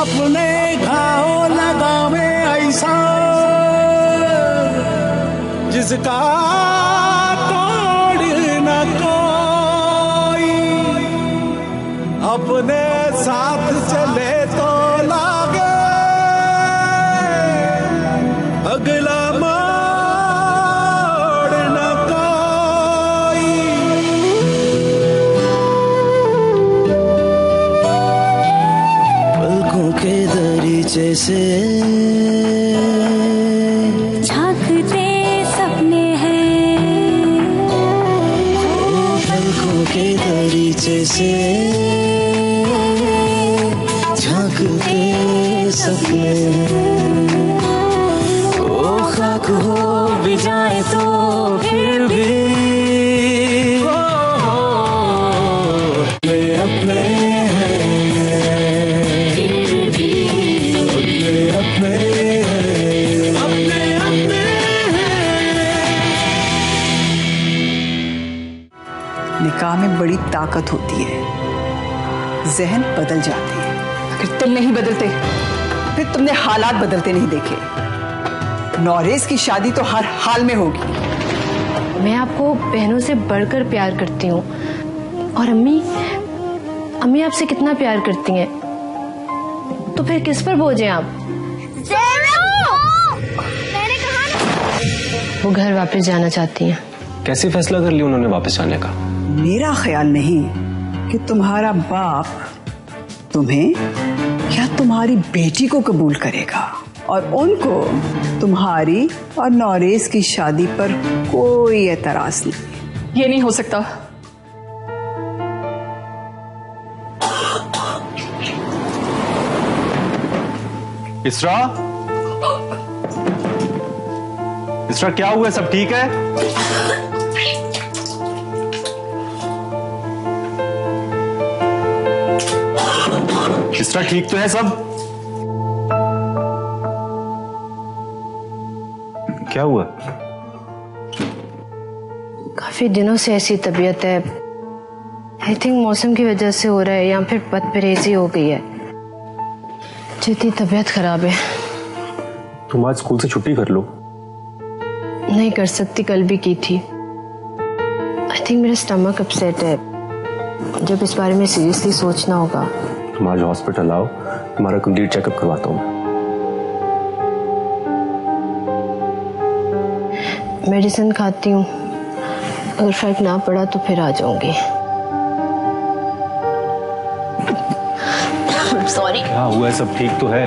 अपने घाव लगावे ऐसा जिसका तोड़ न कोई, अपने साथ चले तो लागे अगला मोड़ न कोई। पलकों के दरीचे से झांकते सपने हैं, पलकों के दरीचे से झांकते सपने हैं। ओ खाक हो भी जाए तो फिर भी अपने निकाह में बड़ी ताकत होती है, जहन बदल जाते हैं। अगर तुम नहीं बदलते फिर तुमने हालात बदलते नहीं देखे। नौरेज की शादी तो हर हाल में होगी। मैं आपको बहनों से बढ़कर प्यार करती हूँ, और अम्मी आपसे कितना प्यार करती हैं, तो फिर किस पर बोझ हैं आप? मैंने कहा ना। वो घर वापस जाना चाहती हैं। कैसे फैसला कर लिया उन्होंने वापस जाने का? मेरा ख्याल नहीं कि तुम्हारा बाप तुम्हें या तुम्हारी बेटी को कबूल करेगा, और उनको तुम्हारी और नौरेज की शादी पर कोई एतराज नहीं। ये नहीं हो सकता। इसरा, इसरा क्या हुआ? सब ठीक है? इसरा ठीक तो है सब? क्या हुआ? काफी दिनों से ऐसी तबीयत है। आई थिंक मौसम की वजह से हो रहा है, या फिर बदपरहेजी हो गई है। जितनी तबीयत खराब है। तुम आज स्कूल से छुट्टी कर लो। नहीं कर सकती, कल भी की थी। आई थिंक मेरा स्टमक अपसेट है। जब इस बारे में सीरियसली सोचना होगा। तुम आज हॉस्पिटल आओ, तुम्हारा कंप्लीट चेकअप करवाता हूँ। मेडिसिन खाती हूँ, अगर फर्क ना पड़ा तो फिर आ जाऊंगी। सॉरी। क्या हुआ? सब ठीक तो है?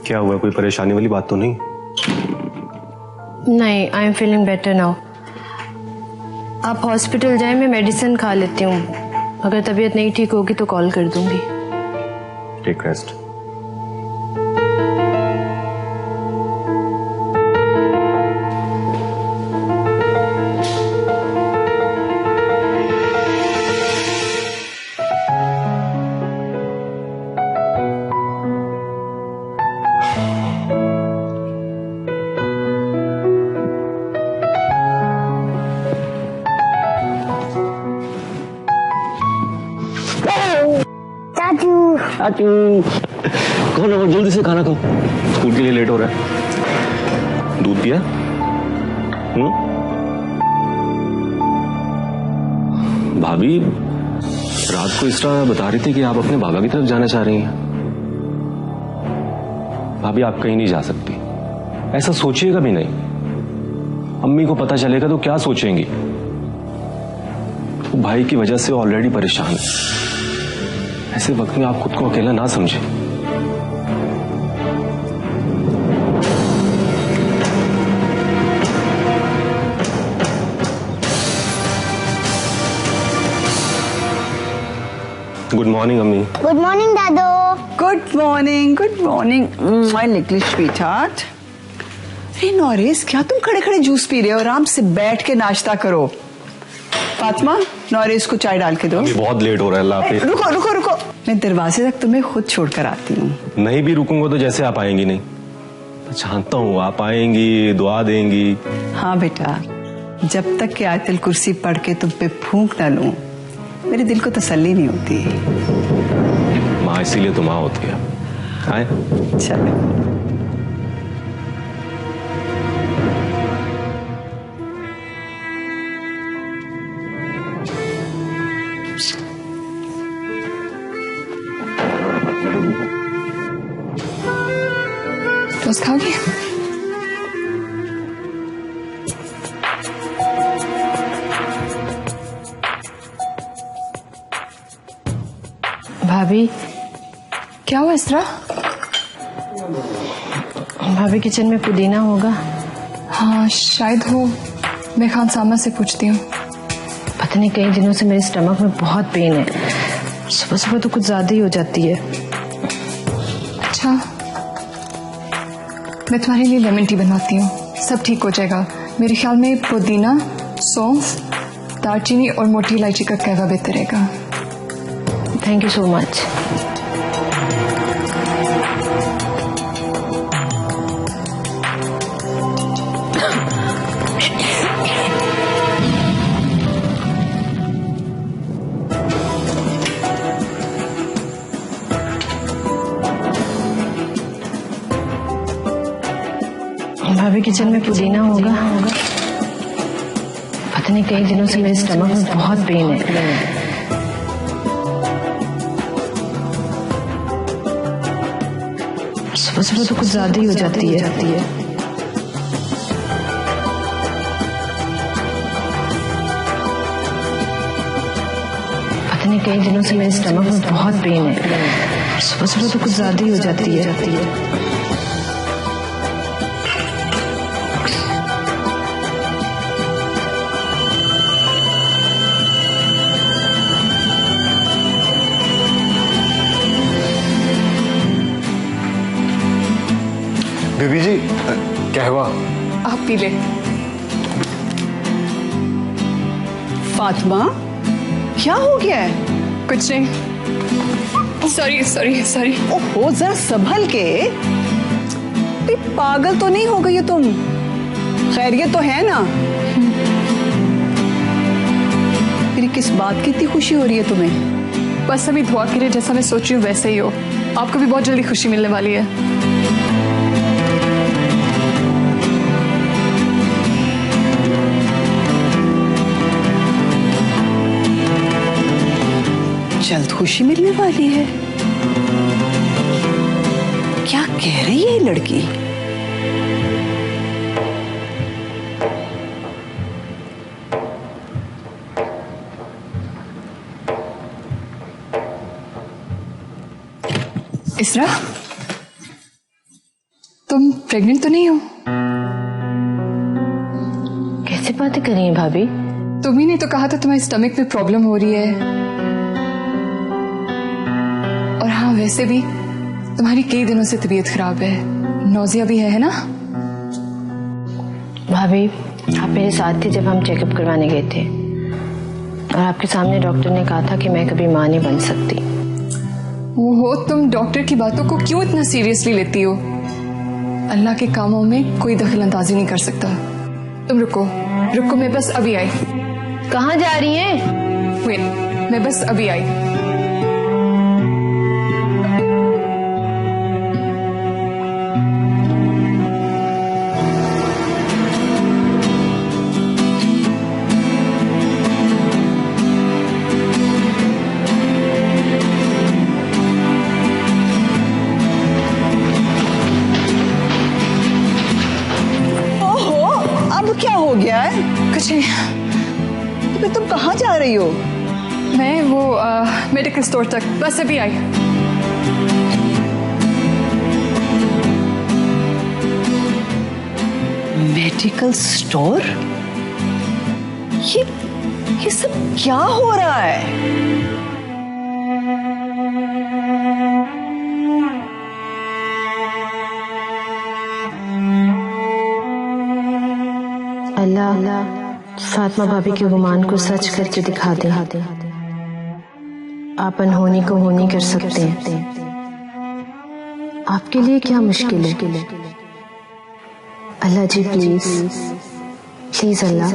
क्या हुआ? कोई परेशानी वाली बात तो नहीं? नहीं, I am feeling better now. आप हॉस्पिटल जाएं, मैं मेडिसिन खा लेती हूँ। अगर तबीयत नहीं ठीक होगी तो कॉल कर दूंगी। Take rest. चाचू कौन है? जल्दी से खाना खाओ, स्कूल के लिए लेट हो रहा है। दूध पिया? भाभी रात को इसरा बता रही थी कि आप अपने बाबा की तरफ जाना चाह रही हैं। भाभी आप कहीं नहीं जा सकती, ऐसा सोचिएगा भी नहीं। अम्मी को पता चलेगा तो क्या सोचेंगी? वो भाई की वजह से ऑलरेडी परेशान है। ऐसे वक्त में आप खुद को अकेला ना समझें। गुड मॉर्निंग अम्मी। Good morning Dadu. Good morning, good morning my little sweetheart. अरे नौरेज, क्या तुम खड़े खड़े जूस पी रहे हो? आराम से बैठ के नाश्ता करो। फातिमा, नौरेज को चाय डाल के दो। बहुत लेट हो रहा है। अल्लाह हाफिज़। रुको रुको रुको, मैं दरवाजे तक तुम्हें खुद छोड़कर आती हूँ। नहीं भी रुकूंगा तो जैसे आप आएंगी नहीं। जानता हूँ आप आएंगी, दुआ देंगी। हाँ बेटा, जब तक कि आयतुल कुर्सी पढ़ के तुम पे फूंक ना लूं, मेरे दिल को तसल्ली नहीं होती। माँ इसीलिए तो माँ होती है। आए चलो। टोस्ट खाओगी? भाभी क्या हुआ इस तरह? भाभी किचन में पुदीना होगा? हाँ शायद हो, मैं खान सामा से पूछती हूँ। पता नहीं कई दिनों से मेरे स्टमक में बहुत पेन है, सुबह सुबह तो कुछ ज्यादा ही हो जाती है। अच्छा, मैं तुम्हारे लिए लेमन टी बनवाती हूँ, सब ठीक हो जाएगा। मेरे ख्याल में पुदीना, सौंफ, दालचीनी और मोटी इलायची का कहवा बेहतर रहेगा। Thank you so much. भाभी किचन में पुदीना होगा? पता नहीं कई दिनों से मेरे स्टमक में बहुत पेन है। सुबह सुबह तो कुछ ज्यादा ही हो जाती है। पता नहीं कई दिनों से मेरे स्टमक में बहुत पेन है, सुबह सुबह तो कुछ ज्यादा ही हो जाती है। बेबी जी क्या हुआ? आप पी ले। फातिमा, क्या हो गया है? कुछ नहीं। Sorry sorry sorry. ओहो, जरा संभल के। पागल तो नहीं हो गई हो तुम? खैरियत तो है ना? फिर किस बात की इतनी खुशी हो रही है तुम्हें? बस अभी दुआ कीजिए, जैसा मैं सोच रही हूँ वैसे ही हो। आपको भी बहुत जल्दी खुशी मिलने वाली है। जल्द खुशी मिलने वाली है? क्या कह रही है ये लड़की? इसरा, तुम प्रेग्नेंट तो नहीं हो? कैसे बातें कर रही हैं भाभी? तुम्ही ने तो कहा था तुम्हारे स्टमक में प्रॉब्लम हो रही है। और हाँ, वैसे भी तुम्हारी कई दिनों से तबीयत खराब है, नौजिया भी है ना? भाभी, आप मेरे साथ थे जब हम चेकअप करवाने गए थे, और आपके सामने डॉक्टर ने कहा था कि मैं कभी मां नहीं बन सकती। ओहो, तुम डॉक्टर की बातों को क्यों इतना सीरियसली लेती हो? अल्लाह के कामों में कोई दखल अंदाजी नहीं कर सकता। तुम रुको रुको, मैं बस अभी आई। कहाँ जा रही हैं? वेट, मैं बस अभी आई। क्या हो गया है? कुछ नहीं। तो तुम कहाँ जा रही हो? मैं वो मेडिकल स्टोर तक, बस अभी आई। Medical store? ये सब क्या हो रहा है? अल्लाह फातिमा भाभी के गुमान को सच करके दिखा दे। आप अनहोनी को होनी कर सकते हैं। आपके लिए क्या मुश्किल है? अल्लाह जी प्लीज प्लीज अल्लाह।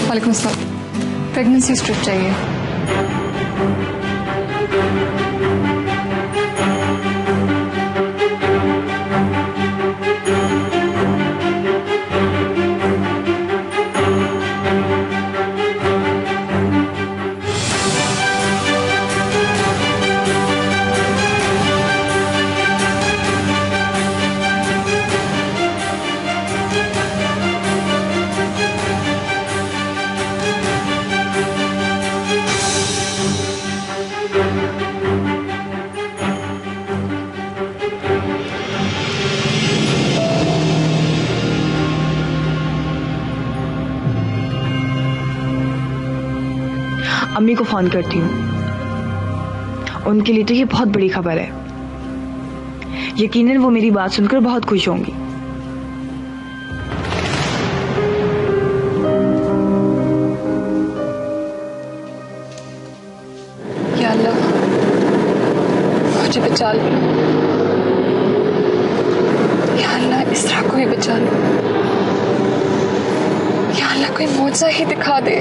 वालेकुम अस्सलाम। प्रेगनेंसी स्ट्रिप चाहिए। अम्मी को फोन करती हूँ, उनके लिए तो ये बहुत बड़ी खबर है। यकीनन वो मेरी बात सुनकर बहुत खुश होंगी। या अल्लाह मुझे बचा लो, या अल्लाह इसरा को भी बचा लो, या अल्लाह कोई मौजज़ा ही दिखा दे।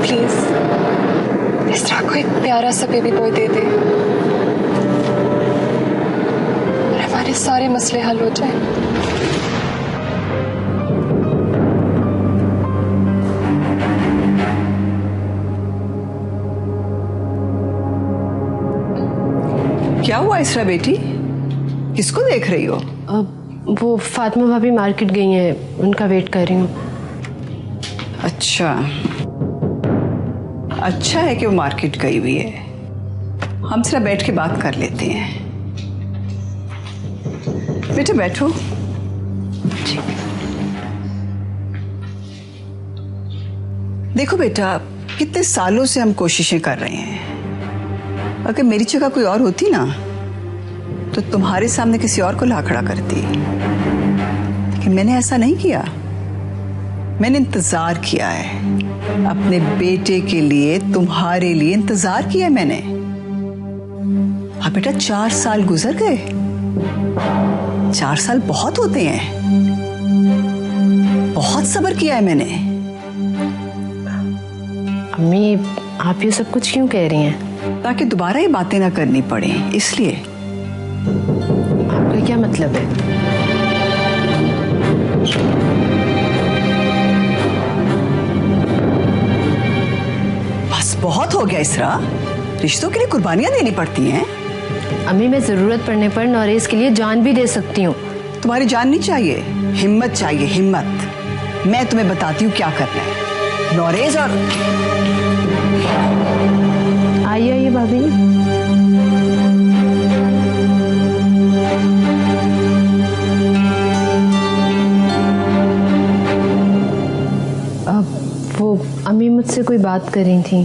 प्लीज इस तरह को एक प्यारा सा बेबी बॉय दे दे और हमारे सारे मसले हल हो जाए। क्या हुआ इसरा बेटी, किसको देख रही हो? वो फातिमा भाभी मार्केट गई हैं, उनका वेट कर रही हूँ। अच्छा है कि वो मार्केट गई हुई है। हम जरा बैठ के बात कर लेते हैं। बेटा बैठो। देखो बेटा, कितने सालों से हम कोशिशें कर रहे हैं। अगर मेरी जगह कोई और होती ना तो तुम्हारे सामने किसी और को ला खड़ा करती, लेकिन मैंने ऐसा नहीं किया। मैंने इंतजार किया है अपने बेटे के लिए, तुम्हारे लिए इंतजार किया मैंने। हाँ बेटा, 4 साल गुजर गए। 4 साल बहुत होते हैं, बहुत सब्र किया है मैंने। अम्मी आप ये सब कुछ क्यों कह रही हैं? ताकि दोबारा ये बातें ना करनी पड़े, इसलिए। आपका क्या मतलब है? बहुत हो गया इसरा, रिश्तों के लिए कुर्बानियां देनी पड़ती हैं। अम्मी मैं जरूरत पड़ने पर नौरेज के लिए जान भी दे सकती हूँ। तुम्हारी जान नहीं चाहिए, हिम्मत चाहिए, हिम्मत। मैं तुम्हें बताती हूँ क्या करना है। नौरेज और आइए भाभी। वो अम्मी मुझसे कोई बात कर रही थी।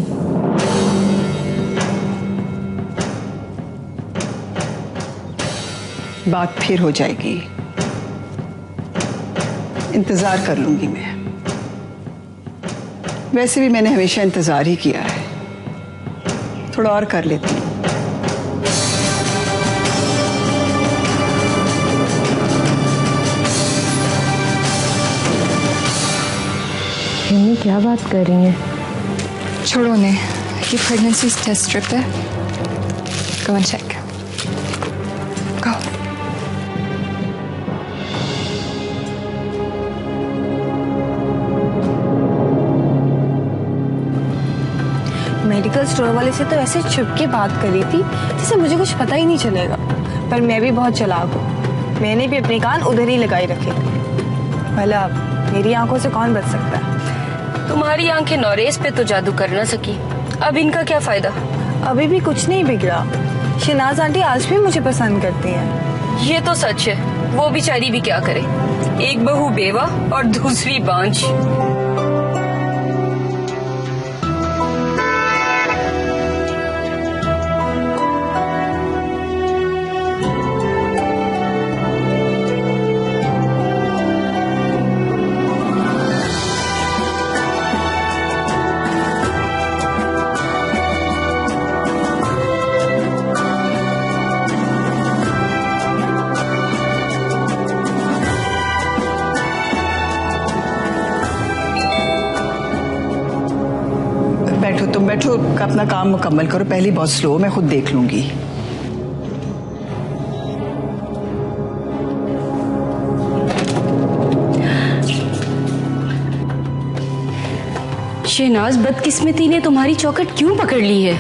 बात फिर हो जाएगी, इंतजार कर लूंगी मैं। वैसे भी मैंने हमेशा इंतजार ही किया है, थोड़ा और कर लेती हूँ। मम्मी क्या बात कर रही हैं? छोड़ो ने, ये प्रेगनेंसी टेस्ट स्ट्रिप है। Go and check. Go. Medical store वाले से तो ऐसे छुप के बात करी थी जिससे मुझे कुछ पता ही नहीं चलेगा, पर मैं भी बहुत चालाक हूँ। मैंने भी अपने कान उधर ही लगाई रखे। भला मेरी आंखों से कौन बच सकता है? तुम्हारी आंखें नौरेज पे तो जादू कर ना सकी, अब इनका क्या फायदा? अभी भी कुछ नहीं बिगड़ा। शहनाज आंटी आज भी मुझे पसंद करती हैं। ये तो सच है, वो बेचारी भी क्या करे, एक बहू बेवा और दूसरी बांझ। तुम बैठो, अपना काम मुकम्मल करो। पहली बहुत स्लो, मैं खुद देख लूंगी। शहनाज, बदकिस्मती ने तुम्हारी चौखट क्यों पकड़ ली है?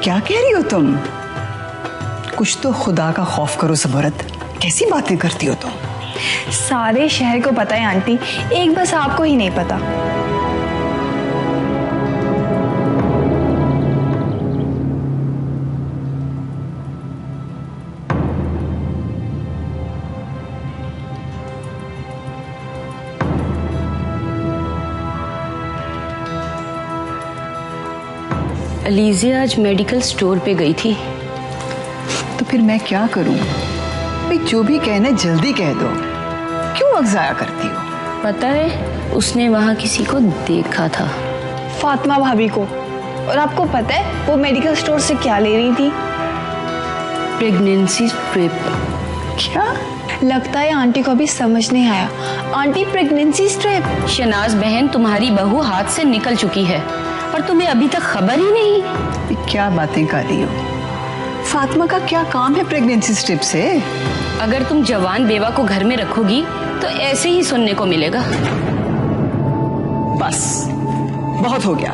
क्या कह रही हो तुम? कुछ तो खुदा का खौफ करो ज़बरत, कैसी बातें करती हो तुम? सारे शहर को पता है आंटी, एक बस आपको ही नहीं पता। अलीज़िया आज मेडिकल स्टोर पे गई थी। तो फिर मैं क्या करूं? भाई जो भी कहना जल्दी कह दो, क्यों वक्त जाया करती हो? पता है, उसने वहाँ किसी को देखा था। फातिमा भाभी को। और आपको पता है वो मेडिकल स्टोर से क्या ले रही थी? Pregnancy strip. क्या? लगता है आंटी को अभी समझ नहीं आया। Aunty, pregnancy strip. शहनाज बहन, तुम्हारी बहू हाथ से निकल चुकी है और तुम्हें अभी तक खबर ही नहीं। क्या बातें कर रही हो? फातिमा का क्या काम है प्रेगनेंसी स्ट्रिप से? अगर तुम जवान बेवा को घर में रखोगी तो ऐसे ही सुनने को मिलेगा। बस बहुत हो गया।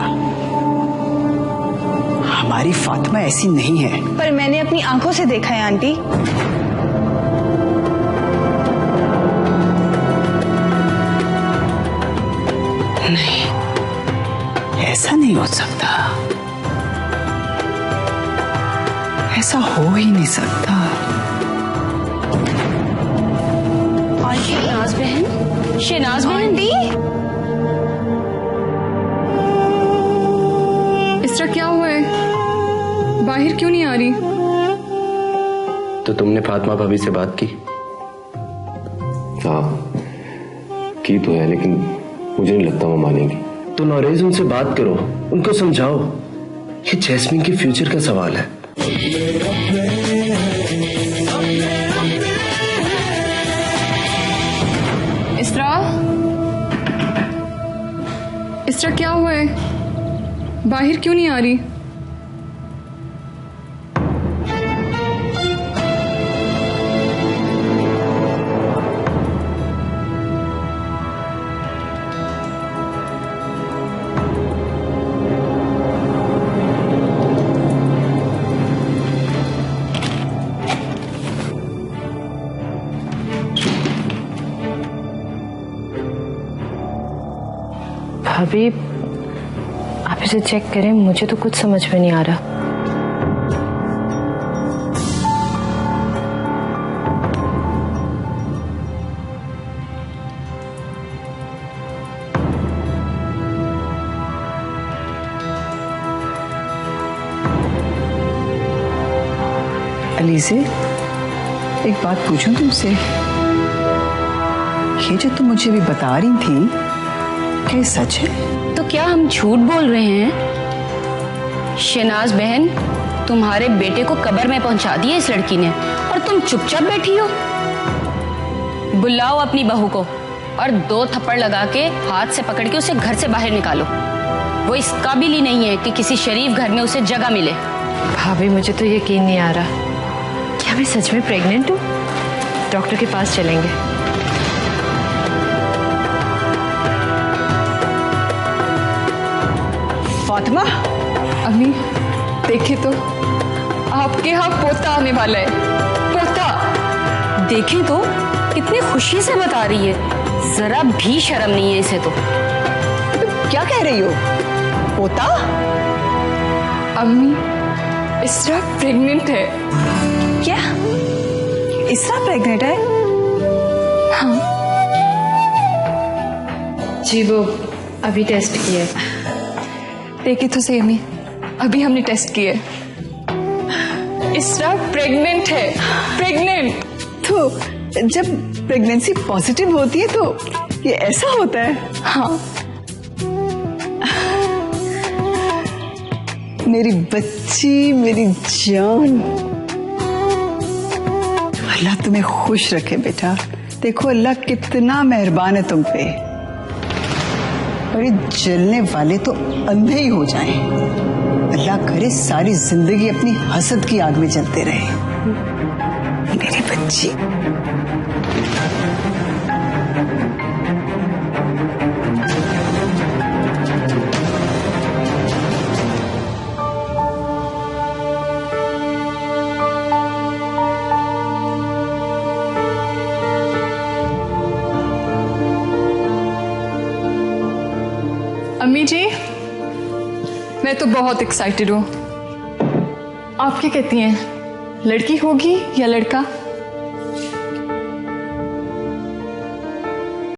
हमारी फातिमा ऐसी नहीं है। पर मैंने अपनी आंखों से देखा है आंटी। नहीं, ऐसा नहीं हो सकता, ऐसा हो ही नहीं सकता। शहनाज बहन, शहनाज बहन दी। इस तरह क्या हुआ है? बाहर क्यों नहीं आ रही? तो तुमने फातिमा भाभी से बात की? हाँ की तो है, लेकिन मुझे नहीं लगता वो मानेगी। तो नौरेज उनसे बात करो, उनको समझाओ, ये जैस्मीन के फ्यूचर का सवाल है। इस तरह क्या हुआ है? बाहर क्यों नहीं आ रही? भाभी, आप इसे चेक करें, मुझे तो कुछ समझ में नहीं आ रहा। अलीज़े, एक बात पूछूं तुमसे? ये जो तुम मुझे भी बता रही थी, क्या ये सच है? तो क्या हम झूठ बोल रहे हैं? शहनाज बहन, तुम्हारे बेटे को कब्र में पहुंचा दिया इस लड़की ने और तुम चुपचाप बैठी हो। बुलाओ अपनी बहू को और 2 थप्पड़ लगा के हाथ से पकड़ के उसे घर से बाहर निकालो। वो इस काबिल ही नहीं है कि किसी शरीफ घर में उसे जगह मिले। भाभी, मुझे तो यकीन नहीं आ रहा। क्या मैं सच में प्रेग्नेंट हूँ? डॉक्टर के पास चलेंगे। फातिमा, अम्मी देखे तो, आपके यहाँ पोता आने वाला है। पोता देखें तो कितनी खुशी से बता रही है, जरा भी शर्म नहीं है इसे तो। क्या कह रही हो? पोता? अम्मी, इसरा प्रेग्नेंट है। क्या इसरा प्रेग्नेंट है? हाँ जी, वो अभी टेस्ट किया। देखिए तो सही अम्मी, अभी हमने टेस्ट किए, इसरा प्रेग्नेंट है, प्रेग्नेंट। तो जब प्रेगनेंसी पॉजिटिव होती है तो ये ऐसा होता है? हाँ मेरी बच्ची, मेरी जान, अल्लाह तुम्हें खुश रखे बेटा। देखो अल्लाह कितना मेहरबान है तुम पे। और ये जलने वाले तो अंधे ही हो जाएं। अल्लाह करे सारी जिंदगी अपनी हसद की आग में जलते रहे। मेरी बच्ची। अम्मी जी, मैं तो बहुत एक्साइटेड हूँ। आप क्या कहती हैं, लड़की होगी या लड़का?